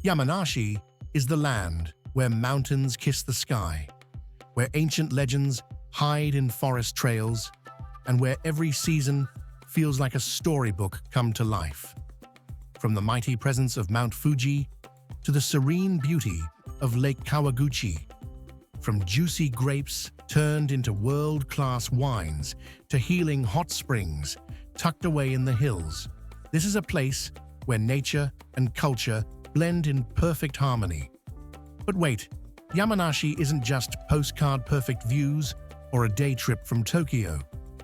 Yamanashi is the land where mountains kiss the sky, where ancient legends hide in forest trails, and where every season feels like a storybook come to life. From the mighty presence of Mount Fuji to the serene beauty of Lake Kawaguchi, from juicy grapes turned into world-class wines to healing hot springs tucked away in the hills, this is a place where nature and culture blend in perfect harmony. But wait, Yamanashi isn't just postcard-perfect views or a day trip from Tokyo.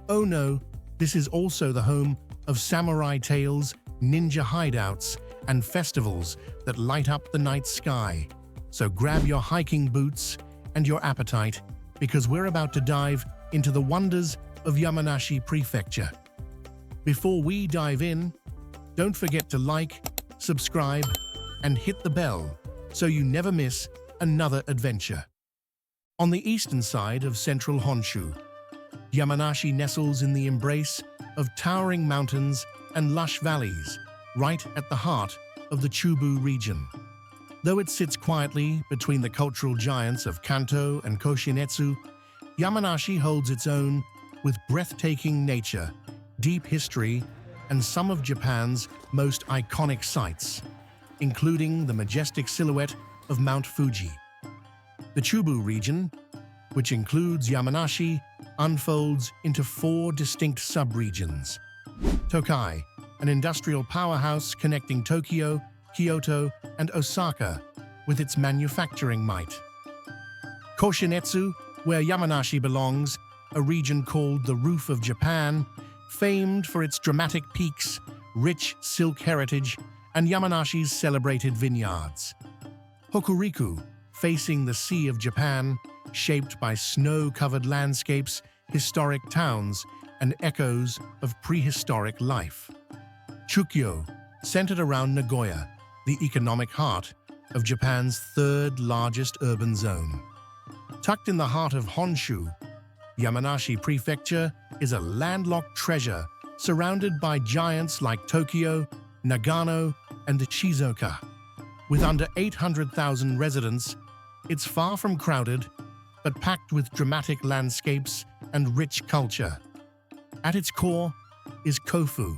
Oh no, this is also the home of samurai tales, ninja hideouts, and festivals that light up the night sky. So grab your hiking boots and your appetite, because we're about to dive into the wonders of Yamanashi Prefecture. Before we dive in, don't forget to like, subscribe, and hit the bell so you never miss another adventure. On the eastern side of central Honshu, Yamanashi nestles in the embrace of towering mountains and lush valleys, right at the heart of the Chubu region. Though it sits quietly between the cultural giants of Kanto and Koshinetsu, Yamanashi holds its own with breathtaking nature, deep history, and some of Japan's most iconic sights, including the majestic silhouette of Mount Fuji. The Chubu region, which includes Yamanashi, unfolds into 4 distinct sub-regions. Tokai, an industrial powerhouse connecting Tokyo, Kyoto, and Osaka with its manufacturing might. Koshinetsu, where Yamanashi belongs, a region called the Roof of Japan, famed for its dramatic peaks, rich silk heritage, and Yamanashi's celebrated vineyards. Hokuriku, facing the Sea of Japan, shaped by snow-covered landscapes, historic towns, and echoes of prehistoric life. Chukyo, centered around Nagoya, the economic heart of Japan's 3rd largest urban zone. Tucked in the heart of Honshu, Yamanashi Prefecture is a landlocked treasure surrounded by giants like Tokyo, Nagano, and Shizuoka. With under 800,000 residents, it's far from crowded, but packed with dramatic landscapes and rich culture. At its core is Kofu,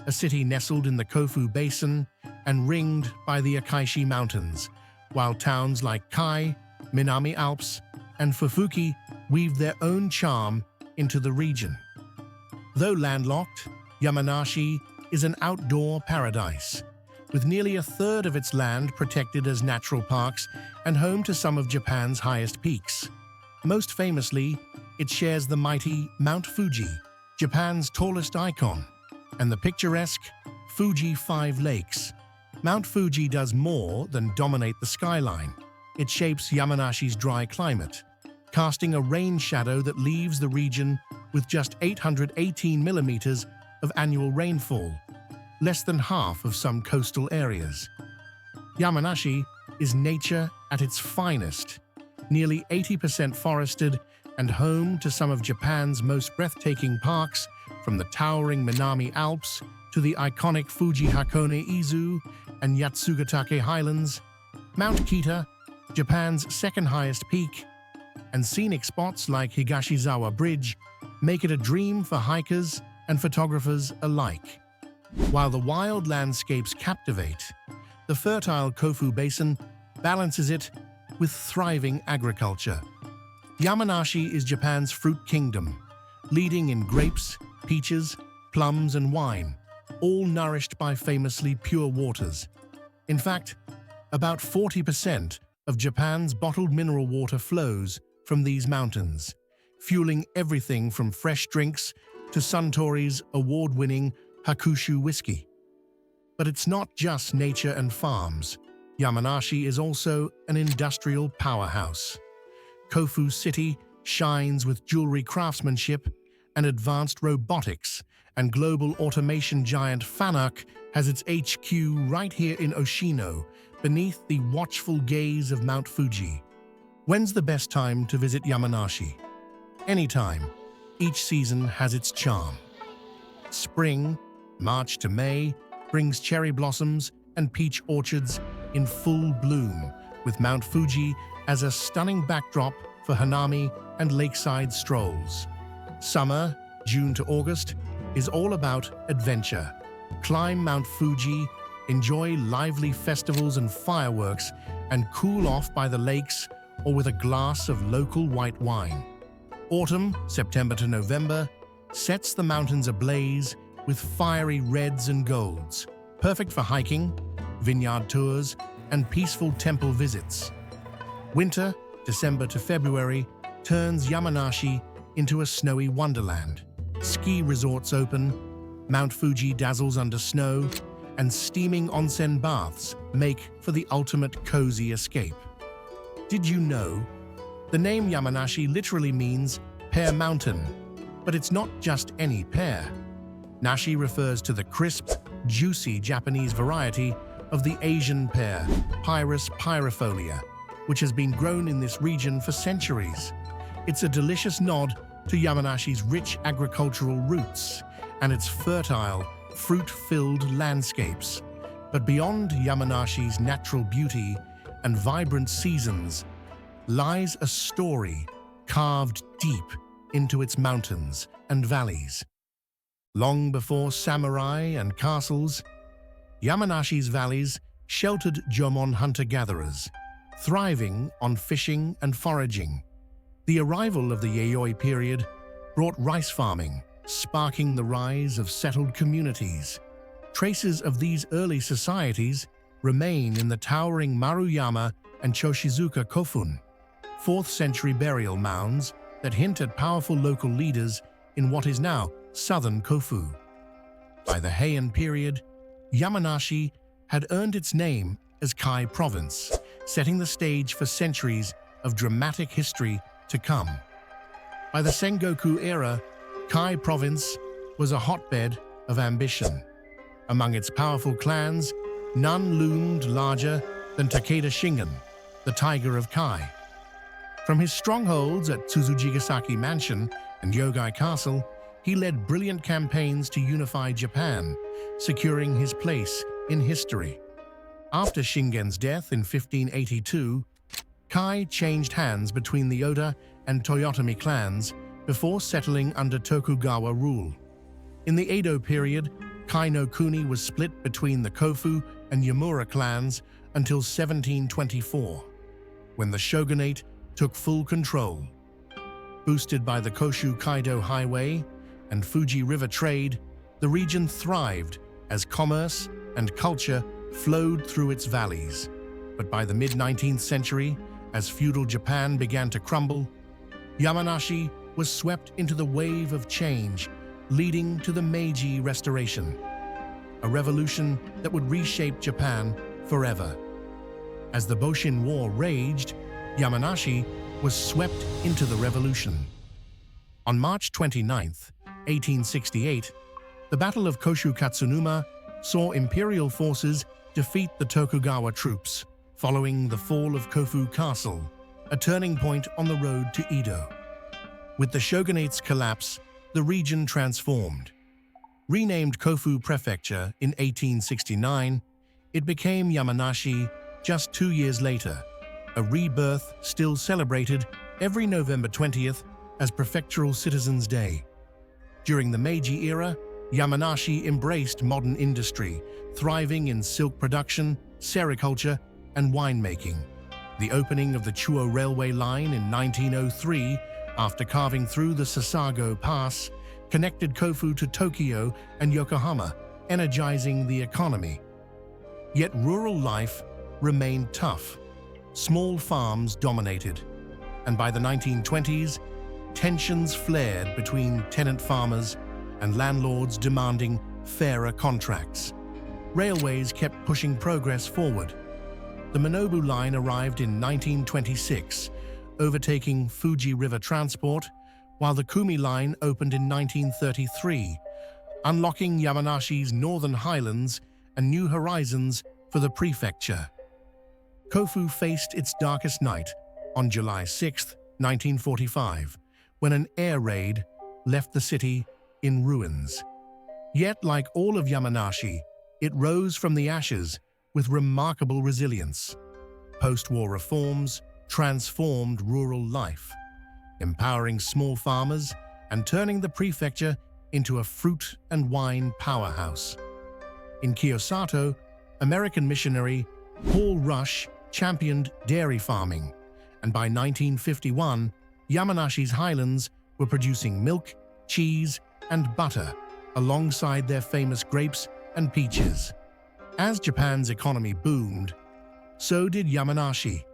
a city nestled in the Kofu Basin and ringed by the Akaishi Mountains, while towns like Kai, Minami Alps, and Fufuki weave their own charm into the region. Though landlocked, Yamanashi is an outdoor paradise, with nearly 1/3 of its land protected as natural parks and home to some of Japan's highest peaks. Most famously, it shares the mighty Mount Fuji, Japan's tallest icon, and the picturesque Fuji 5 Lakes. Mount Fuji does more than dominate the skyline. It shapes Yamanashi's dry climate, casting a rain shadow that leaves the region with just 818 millimeters of annual rainfall, less than half of some coastal areas. Yamanashi is nature at its finest, nearly 80% forested and home to some of Japan's most breathtaking parks, from the towering Minami Alps to the iconic Fuji Hakone Izu and Yatsugatake Highlands, Mount Kita, Japan's 2nd highest peak, and scenic spots like Higashizawa Bridge make it a dream for hikers and photographers alike. While the wild landscapes captivate, the fertile Kofu Basin balances it with thriving agriculture. Yamanashi is Japan's fruit kingdom, leading in grapes, peaches, plums, and wine, all nourished by famously pure waters. In fact, about 40% of Japan's bottled mineral water flows from these mountains, fueling everything from fresh drinks to Suntory's award-winning Hakushu whiskey. But it's not just nature and farms. Yamanashi is also an industrial powerhouse. Kofu City shines with jewelry craftsmanship and advanced robotics, and global automation giant Fanuc has its HQ right here in Oshino, beneath the watchful gaze of Mount Fuji. When's the best time to visit Yamanashi? Anytime. Each season has its charm. Spring, March to May, brings cherry blossoms and peach orchards, in full bloom, with Mount Fuji as a stunning backdrop for hanami and lakeside strolls. Summer, June to August, is all about adventure. Climb Mount Fuji, enjoy lively festivals and fireworks, and cool off by the lakes or with a glass of local white wine. Autumn, September to November, sets the mountains ablaze with fiery reds and golds, perfect for hiking, vineyard tours, and peaceful temple visits. Winter, December to February, turns Yamanashi into a snowy wonderland. Ski resorts open, Mount Fuji dazzles under snow, and steaming onsen baths make for the ultimate cozy escape. Did you know? The name Yamanashi literally means pear mountain, but it's not just any pear. Nashi refers to the crisp, juicy Japanese variety of the Asian pear, Pyrus pyrifolia, which has been grown in this region for centuries. It's a delicious nod to Yamanashi's rich agricultural roots and its fertile, fruit-filled landscapes. But beyond Yamanashi's natural beauty and vibrant seasons lies a story carved deep into its mountains and valleys. Long before samurai and castles, Yamanashi's valleys sheltered Jomon hunter-gatherers, thriving on fishing and foraging. The arrival of the Yayoi period brought rice farming, sparking the rise of settled communities. Traces of these early societies remain in the towering Maruyama and Choshizuka Kofun, 4th century burial mounds that hint at powerful local leaders in what is now southern Kofu. By the Heian period, Yamanashi had earned its name as Kai Province, setting the stage for centuries of dramatic history to come. By the Sengoku era, Kai Province was a hotbed of ambition. Among its powerful clans, none loomed larger than Takeda Shingen, the Tiger of Kai. From his strongholds at Tsuzujigasaki Mansion and Yogai Castle, he led brilliant campaigns to unify Japan, securing his place in history. After Shingen's death in 1582, Kai changed hands between the Oda and Toyotomi clans before settling under Tokugawa rule. In the Edo period, Kai no Kuni was split between the Kofu and Yamura clans until 1724, when the shogunate took full control. Boosted by the Koshu-Kaido Highway and Fuji River trade, the region thrived as commerce and culture flowed through its valleys. But by the mid-19th century, as feudal Japan began to crumble, Yamanashi was swept into the wave of change, leading to the Meiji Restoration, a revolution that would reshape Japan forever. As the Boshin War raged, Yamanashi was swept into the revolution. On March 29, 1868, the Battle of Koshu Katsunuma saw imperial forces defeat the Tokugawa troops, following the fall of Kofu Castle, a turning point on the road to Edo. With the shogunate's collapse, the region transformed. Renamed Kofu Prefecture in 1869, it became Yamanashi just 2 years later, a rebirth still celebrated every November 20th as Prefectural Citizens' Day. During the Meiji era, Yamanashi embraced modern industry, thriving in silk production, sericulture, and winemaking. The opening of the Chuo Railway line in 1903, after carving through the Sasago Pass, connected Kofu to Tokyo and Yokohama, energizing the economy. Yet rural life remained tough. Small farms dominated, and by the 1920s, tensions flared between tenant farmers and landlords demanding fairer contracts. Railways kept pushing progress forward. The Minobu Line arrived in 1926, overtaking Fuji River transport, while the Kumi Line opened in 1933, unlocking Yamanashi's northern highlands and new horizons for the prefecture. Kofu faced its darkest night on July 6, 1945, when an air raid left the city in ruins. Yet, like all of Yamanashi, it rose from the ashes with remarkable resilience. Post-war reforms transformed rural life, empowering small farmers and turning the prefecture into a fruit and wine powerhouse. In Kyoto, American missionary Paul Rush championed dairy farming, and by 1951, Yamanashi's highlands were producing milk, cheese, and butter, alongside their famous grapes and peaches. As Japan's economy boomed, so did Yamanashi.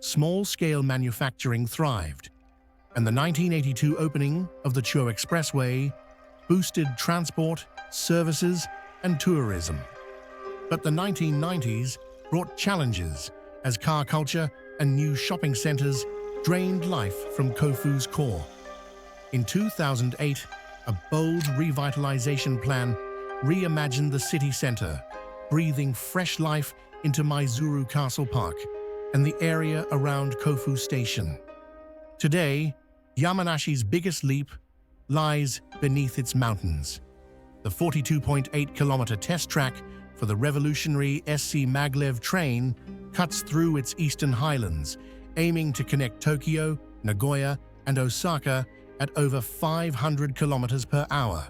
Small-scale manufacturing thrived, and the 1982 opening of the Chuo Expressway boosted transport, services, and tourism. But the 1990s brought challenges as car culture and new shopping centers drained life from Kofu's core. In 2008, a bold revitalization plan reimagined the city center, breathing fresh life into Maizuru Castle Park and the area around Kofu Station. Today, Yamanashi's biggest leap lies beneath its mountains. The 42.8-kilometer test track for the revolutionary SC Maglev train cuts through its eastern highlands, aiming to connect Tokyo, Nagoya, and Osaka at over 500 kilometers per hour.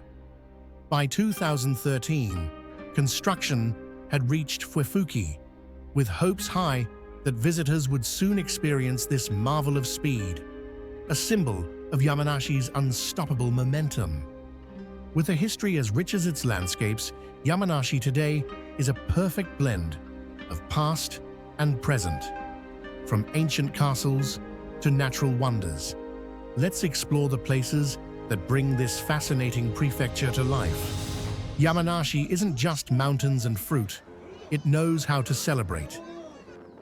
By 2013, construction had reached Fuefuki, with hopes high that visitors would soon experience this marvel of speed, a symbol of Yamanashi's unstoppable momentum. With a history as rich as its landscapes, Yamanashi today is a perfect blend of past and present. From ancient castles to natural wonders, let's explore the places that bring this fascinating prefecture to life. Yamanashi isn't just mountains and fruit, it knows how to celebrate.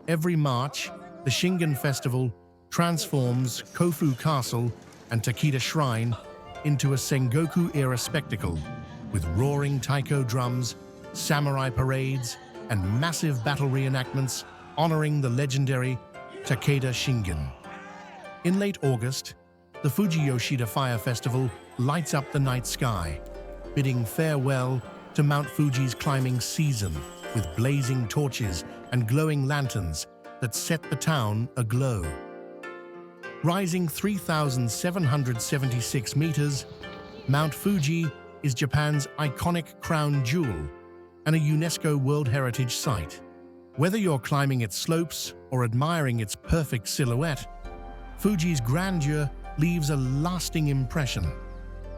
Every March, the Shingen Festival transforms Kofu Castle and Takeda Shrine into a Sengoku-era spectacle, with roaring taiko drums, samurai parades, and massive battle reenactments honoring the legendary Takeda Shingen. In late August, the Fuji Yoshida Fire Festival lights up the night sky, bidding farewell to Mount Fuji's climbing season with blazing torches and glowing lanterns that set the town aglow. Rising 3,776 meters, Mount Fuji is Japan's iconic crown jewel and a UNESCO World Heritage Site. Whether you're climbing its slopes or admiring its perfect silhouette, Fuji's grandeur leaves a lasting impression.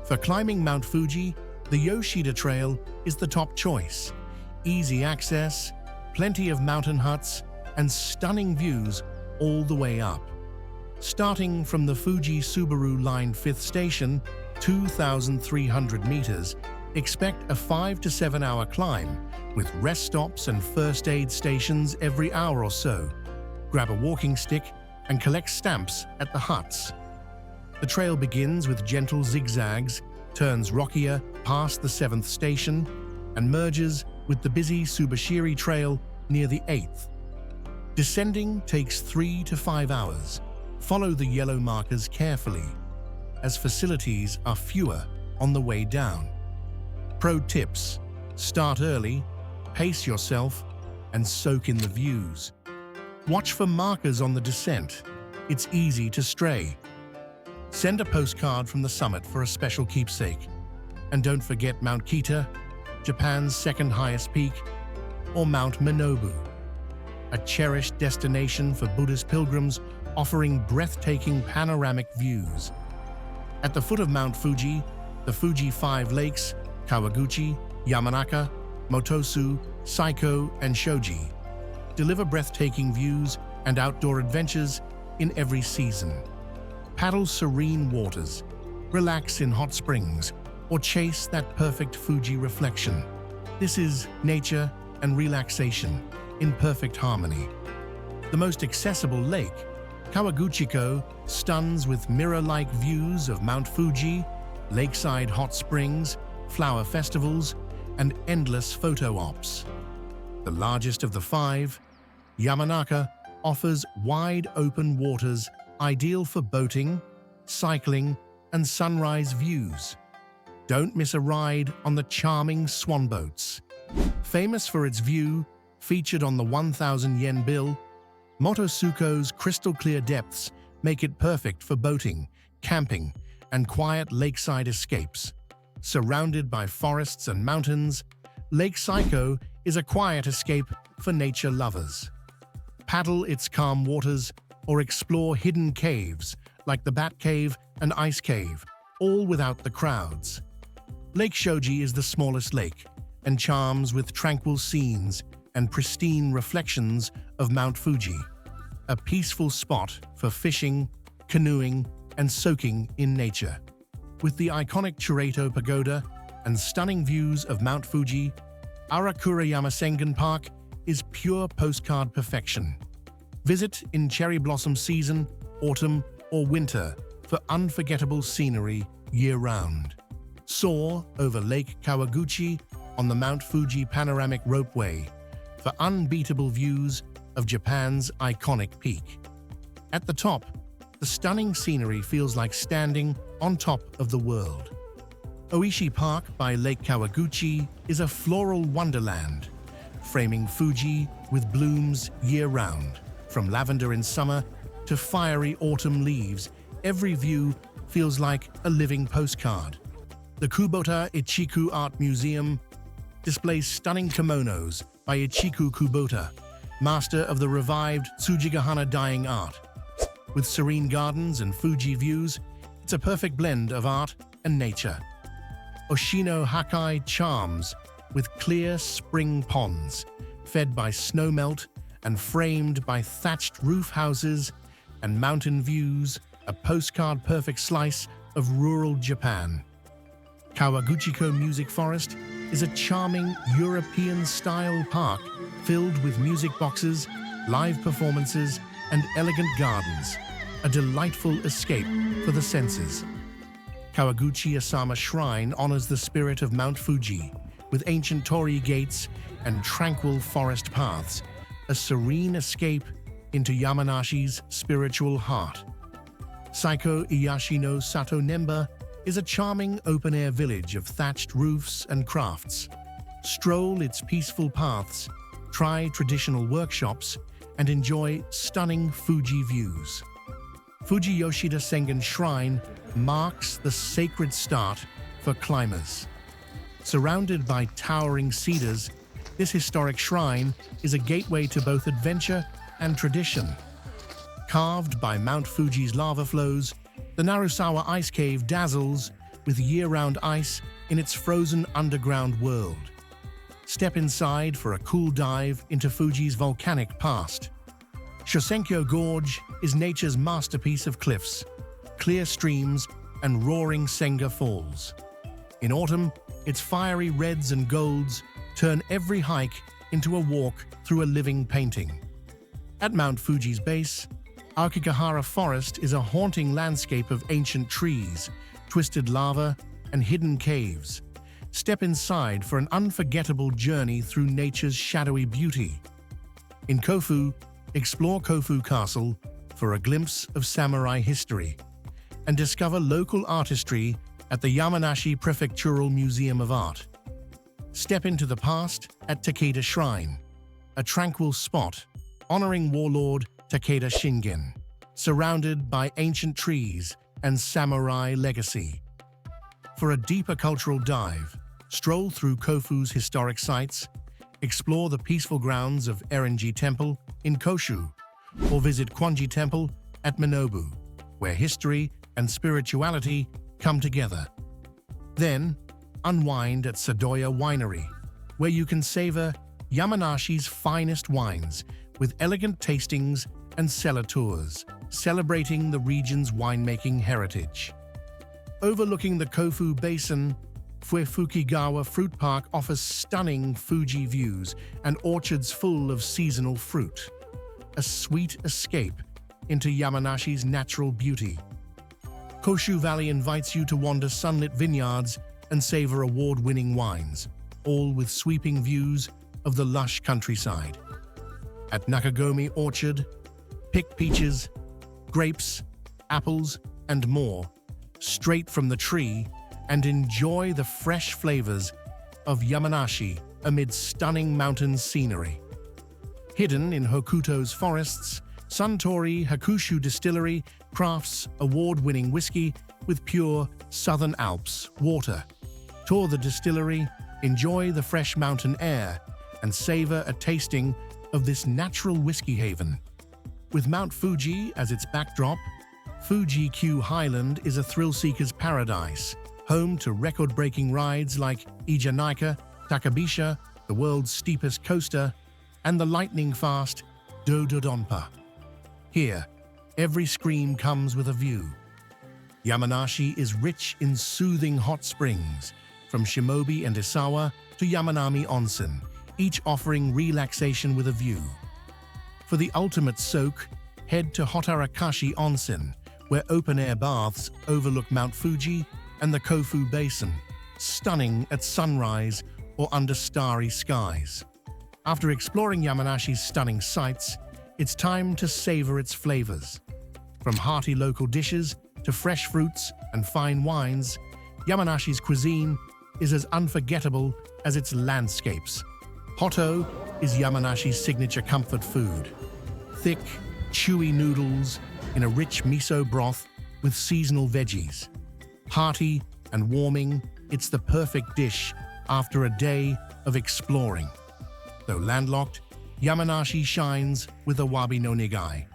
For climbing Mount Fuji, the Yoshida Trail is the top choice. Easy access, plenty of mountain huts, and stunning views all the way up. Starting from the Fuji Subaru Line 5th station, 2,300 meters, expect a 5 to 7 hour climb with rest stops and first aid stations every hour or so. Grab a walking stick and collect stamps at the huts. The trail begins with gentle zigzags, turns rockier past the 7th station, and merges with the busy Subashiri Trail near the 8th. Descending takes 3 to 5 hours. Follow the yellow markers carefully, as facilities are fewer on the way down. Pro tips: start early, pace yourself, and soak in the views. Watch for markers on the descent. It's easy to stray. Send a postcard from the summit for a special keepsake. And don't forget Mount Kita, Japan's second highest peak, or Mount Minobu, a cherished destination for Buddhist pilgrims offering breathtaking panoramic views. At the foot of Mount Fuji, the Fuji 5 lakes, Kawaguchi, Yamanaka, Motosu, Saiko, and Shoji, deliver breathtaking views and outdoor adventures in every season. Paddle serene waters, relax in hot springs, or chase that perfect Fuji reflection. This is nature and relaxation in perfect harmony. The most accessible lake, Kawaguchiko, stuns with mirror-like views of Mount Fuji, lakeside hot springs, flower festivals, and endless photo ops. The largest of the 5, Yamanaka, offers wide open waters ideal for boating, cycling, and sunrise views. Don't miss a ride on the charming swan boats. Famous for its view Featured on the 1,000 yen bill, Motosuko's crystal-clear depths make it perfect for boating, camping, and quiet lakeside escapes. Surrounded by forests and mountains, Lake Saiko is a quiet escape for nature lovers. Paddle its calm waters or explore hidden caves like the Bat Cave and Ice Cave, all without the crowds. Lake Shoji is the smallest lake and charms with tranquil scenes and pristine reflections of Mount Fuji, a peaceful spot for fishing, canoeing, and soaking in nature. With the iconic Churato Pagoda and stunning views of Mount Fuji, Arakura Sengen Park is pure postcard perfection. Visit in cherry blossom season, autumn, or winter for unforgettable scenery year-round. Soar over Lake Kawaguchi on the Mount Fuji panoramic ropeway for unbeatable views of Japan's iconic peak. At the top, the stunning scenery feels like standing on top of the world. Oishi Park by Lake Kawaguchi is a floral wonderland, framing Fuji with blooms year-round. From lavender in summer to fiery autumn leaves, every view feels like a living postcard. The Kubota Ichiku Art Museum displays stunning kimonos by Ichiku Kubota, master of the revived Tsujigahana dyeing art. With serene gardens and Fuji views, it's a perfect blend of art and nature. Oshino Hakai charms with clear spring ponds, fed by snowmelt and framed by thatched roof houses and mountain views, a postcard-perfect slice of rural Japan. Kawaguchiko Music Forest is a charming European-style park filled with music boxes, live performances, and elegant gardens, a delightful escape for the senses. Kawaguchi Asama Shrine honors the spirit of Mount Fuji, with ancient torii gates and tranquil forest paths, a serene escape into Yamanashi's spiritual heart. Saiko Iyashino Sato Nemba is a charming open-air village of thatched roofs and crafts. Stroll its peaceful paths, try traditional workshops, and enjoy stunning Fuji views. Fuji Yoshida Sengen Shrine marks the sacred start for climbers. Surrounded by towering cedars, this historic shrine is a gateway to both adventure and tradition. Carved by Mount Fuji's lava flows, the Narusawa Ice Cave dazzles with year-round ice in its frozen underground world. Step inside for a cool dive into Fuji's volcanic past. Shosenkyo Gorge is nature's masterpiece of cliffs, clear streams, and roaring Senga Falls. In autumn, its fiery reds and golds turn every hike into a walk through a living painting. At Mount Fuji's base, Aokigahara Forest is a haunting landscape of ancient trees, twisted lava, and hidden caves. Step inside for an unforgettable journey through nature's shadowy beauty. In Kofu, explore Kofu Castle for a glimpse of samurai history, and discover local artistry at the Yamanashi Prefectural Museum of Art. Step into the past at Takeda Shrine, a tranquil spot honoring warlord Takeda Shingen, surrounded by ancient trees and samurai legacy. For a deeper cultural dive, stroll through Kofu's historic sites, explore the peaceful grounds of Erenji Temple in Koshu, or visit Kwanji Temple at Minobu, where history and spirituality come together. Then, unwind at Sadoya Winery, where you can savor Yamanashi's finest wines with elegant tastings and cellar tours, celebrating the region's winemaking heritage. Overlooking the Kofu Basin, Fuefukigawa Fruit Park offers stunning Fuji views and orchards full of seasonal fruit, a sweet escape into Yamanashi's natural beauty. Koshu Valley invites you to wander sunlit vineyards and savor award-winning wines, all with sweeping views of the lush countryside. At Nakagomi Orchard, pick peaches, grapes, apples, and more straight from the tree and enjoy the fresh flavors of Yamanashi amid stunning mountain scenery. Hidden in Hokuto's forests, Suntory Hakushu Distillery crafts award-winning whiskey with pure Southern Alps water. Tour the distillery, enjoy the fresh mountain air, and savor a tasting of this natural whiskey haven. With Mount Fuji as its backdrop, Fuji-Q Highland is a thrill-seeker's paradise, home to record-breaking rides like Ijanika, Takabisha, the world's steepest coaster, and the lightning-fast Dododonpa. Here, every scream comes with a view. Yamanashi is rich in soothing hot springs, from Shimobi and Isawa to Yamanami Onsen, each offering relaxation with a view. For the ultimate soak, head to Hotarakashi Onsen, where open-air baths overlook Mount Fuji and the Kofu Basin, stunning at sunrise or under starry skies. After exploring Yamanashi's stunning sights, it's time to savor its flavors. From hearty local dishes to fresh fruits and fine wines, Yamanashi's cuisine is as unforgettable as its landscapes. Hotto is Yamanashi's signature comfort food. Thick, chewy noodles in a rich miso broth with seasonal veggies. Hearty and warming, it's the perfect dish after a day of exploring. Though landlocked, Yamanashi shines with awabi no nigai,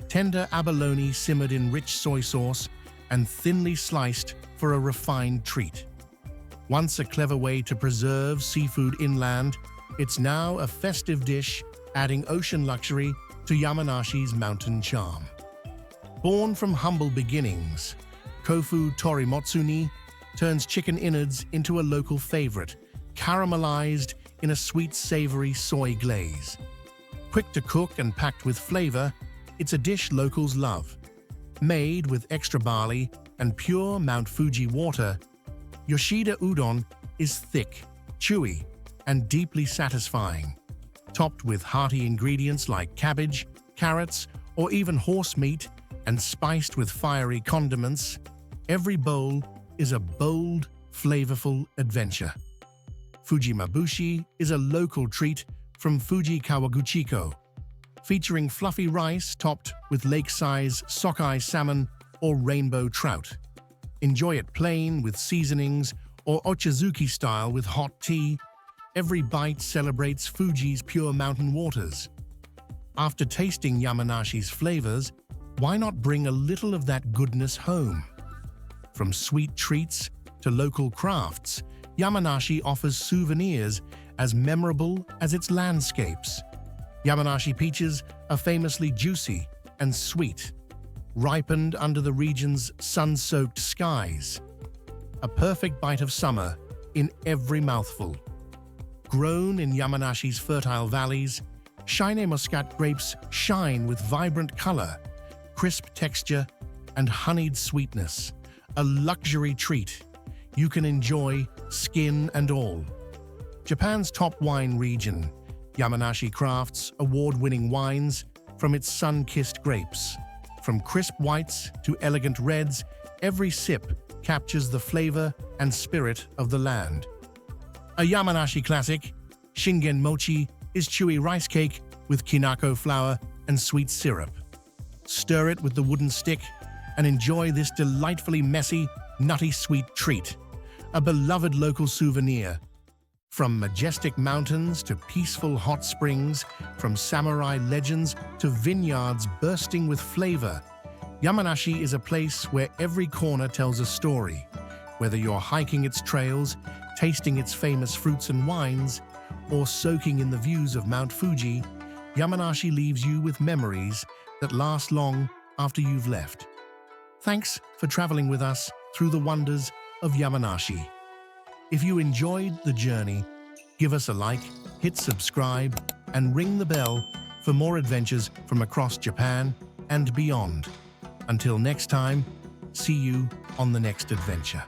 tender abalone simmered in rich soy sauce and thinly sliced for a refined treat. Once a clever way to preserve seafood inland, it's now a festive dish, adding ocean luxury to Yamanashi's mountain charm. Born from humble beginnings, Kofu Torimotsuni turns chicken innards into a local favorite, caramelized in a sweet, savory soy glaze. Quick to cook and packed with flavor, it's a dish locals love. Made with extra barley and pure Mount Fuji water, Yoshida udon is thick, chewy, and deeply satisfying. Topped with hearty ingredients like cabbage, carrots, or even horse meat, and spiced with fiery condiments, every bowl is a bold, flavorful adventure. Fujimabushi is a local treat from Fuji Kawaguchiko, featuring fluffy rice topped with lake-size sockeye salmon or rainbow trout. Enjoy it plain with seasonings or ochazuki style with hot tea. Every bite celebrates Fuji's pure mountain waters. After tasting Yamanashi's flavors, why not bring a little of that goodness home? From sweet treats to local crafts, Yamanashi offers souvenirs as memorable as its landscapes. Yamanashi peaches are famously juicy and sweet, ripened under the region's sun-soaked skies. A perfect bite of summer in every mouthful. Grown in Yamanashi's fertile valleys, Shine Muscat grapes shine with vibrant color, crisp texture, and honeyed sweetness. A luxury treat you can enjoy skin and all. Japan's top wine region, Yamanashi crafts award-winning wines from its sun-kissed grapes. From crisp whites to elegant reds, every sip captures the flavor and spirit of the land. A Yamanashi classic, Shingen Mochi, is chewy rice cake with kinako flour and sweet syrup. Stir it with the wooden stick and enjoy this delightfully messy, nutty sweet treat. A beloved local souvenir. From majestic mountains to peaceful hot springs, from samurai legends to vineyards bursting with flavor, Yamanashi is a place where every corner tells a story. Whether you're hiking its trails, tasting its famous fruits and wines, or soaking in the views of Mount Fuji, Yamanashi leaves you with memories that last long after you've left. Thanks for traveling with us through the wonders of Yamanashi. If you enjoyed the journey, give us a like, hit subscribe, and ring the bell for more adventures from across Japan and beyond. Until next time, see you on the next adventure.